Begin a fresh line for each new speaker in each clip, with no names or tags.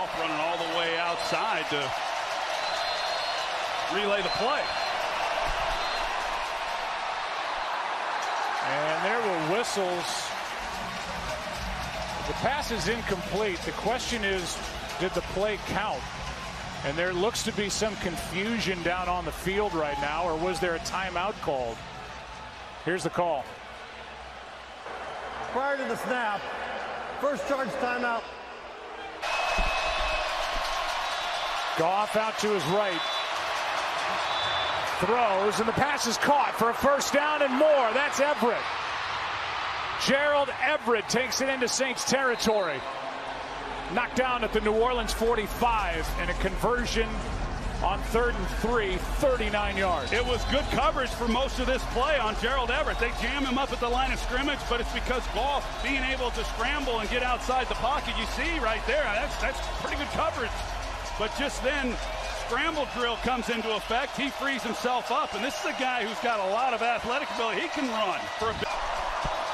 Goff running all the way outside to relay the play.
And there were whistles. The pass is incomplete. The question is, did the play count? And there looks to be some confusion down on the field right now, or was there a timeout called? Here's the call.
Prior to the snap, first charge timeout.
Goff out to his right. Throws, and the pass is caught for a first down and more. That's Everett. Gerald Everett takes it into Saints territory. Knocked down at the New Orleans 45, and a conversion on 3rd and 3, 39 yards.
It was good coverage for most of this play on Gerald Everett. They jam him up at the line of scrimmage, but it's because Goff being able to scramble and get outside the pocket. You see right there, that's pretty good coverage. But just then, scramble drill comes into effect. He frees himself up, and this is a guy who's got a lot of athletic ability. He can run for a bit.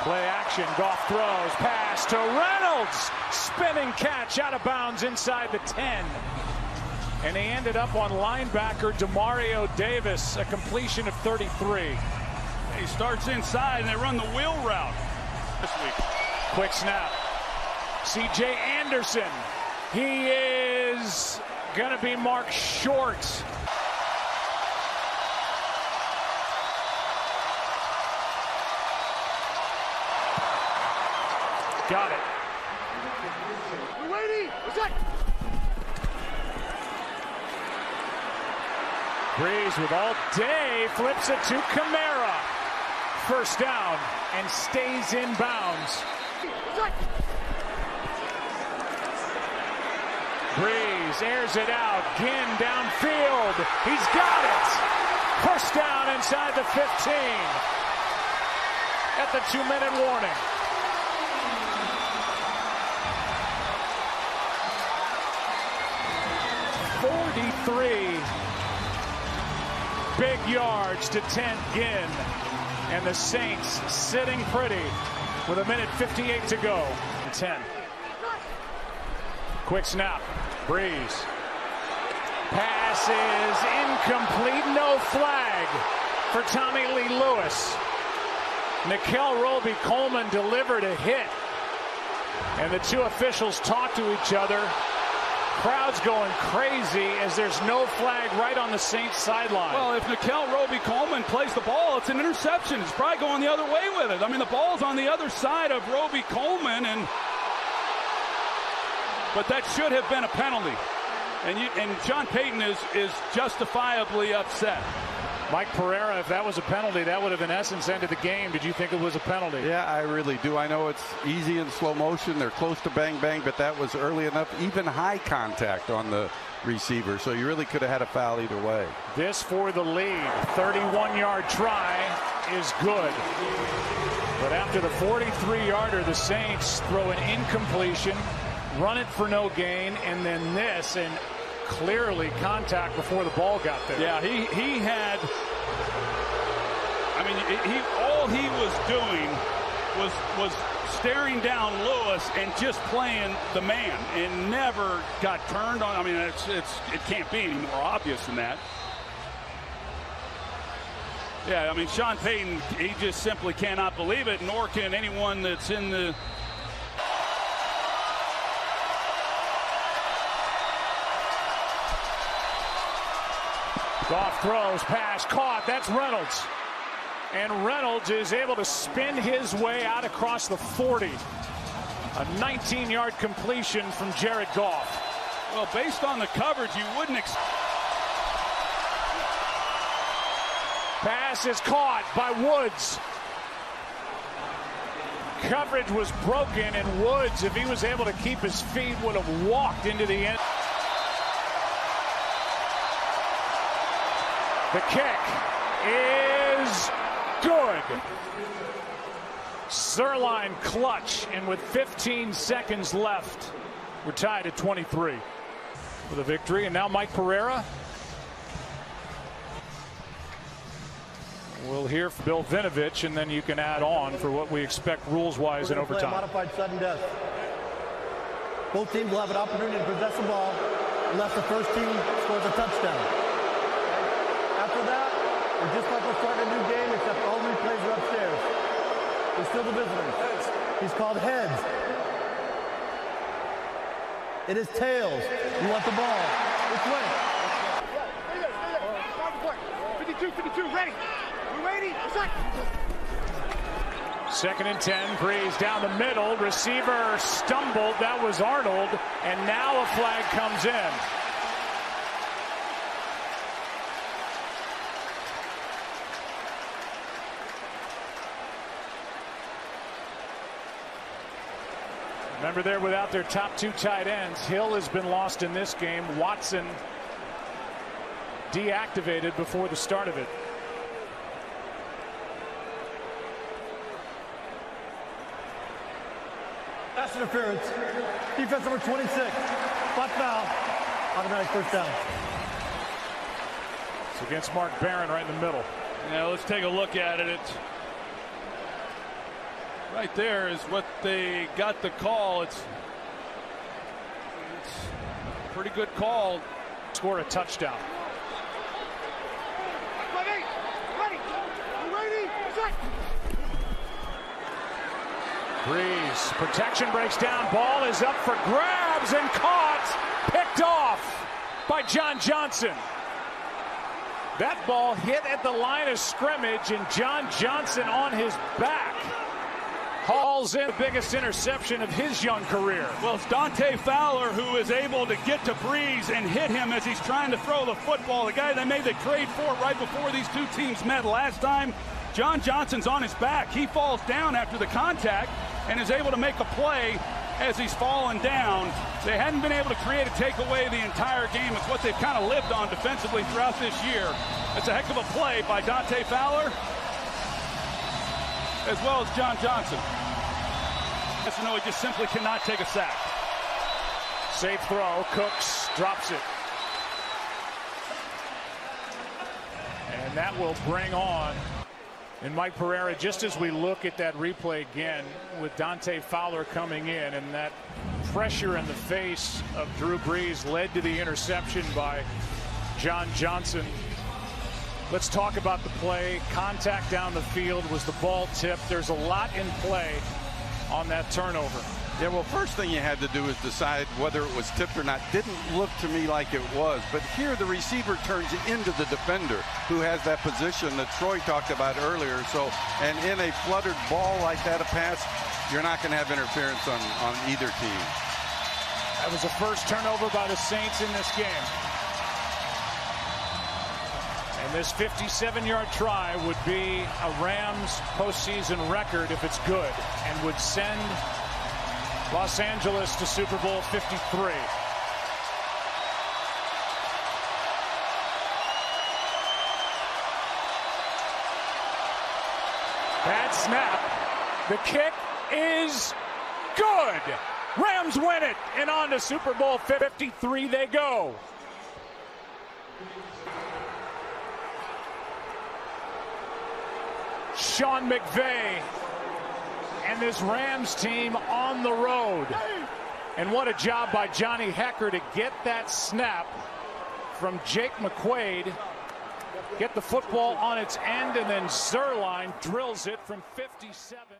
Play action. Goff throws. Pass to Reynolds. Spinning catch out of bounds inside the 10. And he ended up on linebacker Demario Davis. A completion of 33.
He starts inside, and they run the wheel route this week.
Quick snap. C.J. Anderson. He is going to be marked short. Got it.
We're waiting. What's that?
Breeze with all day, flips it to Kamara. First down and stays in bounds. Breeze airs it out. Ginn downfield. He's got it. First down inside the 15 at the 2-minute warning. 43 big yards to 10 Ginn, and the Saints sitting pretty with 1:58 to go. 10. Quick snap. Breeze. Pass is incomplete. No flag for Tommy Lee Lewis. Nickel Roby-Coleman delivered a hit, and the two officials talk to each other. Crowd's going crazy as there's no flag right on the Saints sideline.
Well, if Nickel Roby-Coleman plays the ball, it's an interception. It's probably going the other way with it. I mean, the ball's on the other side of Roby-Coleman, but that should have been a penalty. And John Payton is justifiably upset.
Mike Pereira, if that was a penalty, that would have in essence ended the game. Did you think it was a penalty?
Yeah, I really do. I know it's easy in slow motion. They're close to bang bang, but that was early enough. Even high contact on the receiver. So you really could have had a foul either way.
This for the lead. 31-yard try is good. But after the 43-yarder, the Saints throw an incompletion, run it for no gain, and then this, and clearly contact before the ball got there.
Yeah, he had, I mean, all he was doing was staring down Lewis and just playing the man, and never got turned on. I mean, it can't be any more obvious than that. Yeah, I mean, Sean Payton, he just simply cannot believe it, nor can anyone that's in the
Goff throws, pass, caught. That's Reynolds. And Reynolds is able to spin his way out across the 40. A 19-yard completion from Jared Goff.
Well, based on the coverage, you wouldn't expect.
Pass is caught by Woods. Coverage was broken, and Woods, if he was able to keep his feet, would have walked into the end. The kick is good. Zerline clutch, and with 15 seconds left, we're tied at 23 for the victory. And now Mike Pereira. We'll hear from Bill Vinovich, and then you can add on for what we expect rules-wise in overtime.
Modified sudden death. Both teams will have an opportunity to possess the ball unless the first team scores a touchdown. After that, we're just like we're starting a new game, except all replays are upstairs. We're still the visitors. Heads. He's called heads. It is tails. You want the ball. Which way?
Stay there. 52, ready. We ready? Set.
2nd and 10. Breeze down the middle. Receiver stumbled. That was Arnold. And now a flag comes in. Remember, they're without their top 2 tight ends. Hill has been lost in this game. Watson deactivated before the start of it.
Pass interference. Defense number 26. Spot foul. Automatic first down.
It's against Mark Barron right in the middle.
Now let's take a look at it. It's right there is what they got the call. It's a pretty good call.
Score a touchdown.
Ready, set.
Breeze. Protection breaks down. Ball is up for grabs and caught. Picked off by John Johnson. That ball hit at the line of scrimmage, and John Johnson on his back hauls in the biggest interception of his young career.
Well, it's Dante Fowler who is able to get to Breeze and hit him as he's trying to throw the football. The guy they made the trade for right before these two teams met last time. John Johnson's on his back. He falls down after the contact and is able to make a play as he's fallen down. They hadn't been able to create a takeaway the entire game. It's what they've kind of lived on defensively throughout this year. It's a heck of a play by Dante Fowler as well as John Johnson. No, he just simply cannot take a sack.
Safe throw. Cooks drops it. And that will bring on. And Mike Pereira, just as we look at that replay again with Dante Fowler coming in, and that pressure in the face of Drew Brees led to the interception by John Johnson. Let's talk about the play. Contact down the field. Was the ball tipped? There's a lot in play on that turnover.
Yeah, well, first thing you had to do is decide whether it was tipped or not. Didn't look to me like it was. But here the receiver turns into the defender who has that position that Troy talked about earlier. So, and in a fluttered ball like that, a pass, you're not going to have interference on either team.
That was the first turnover by the Saints in this game. And this 57-yard try would be a Rams postseason record if it's good, and would send Los Angeles to Super Bowl 53. Bad snap. The kick is good. Rams win it, and on to Super Bowl 53 they go. Sean McVay and this Rams team on the road. And what a job by Johnny Hecker to get that snap from Jake McQuaid, get the football on its end, and then Zerline drills it from 57.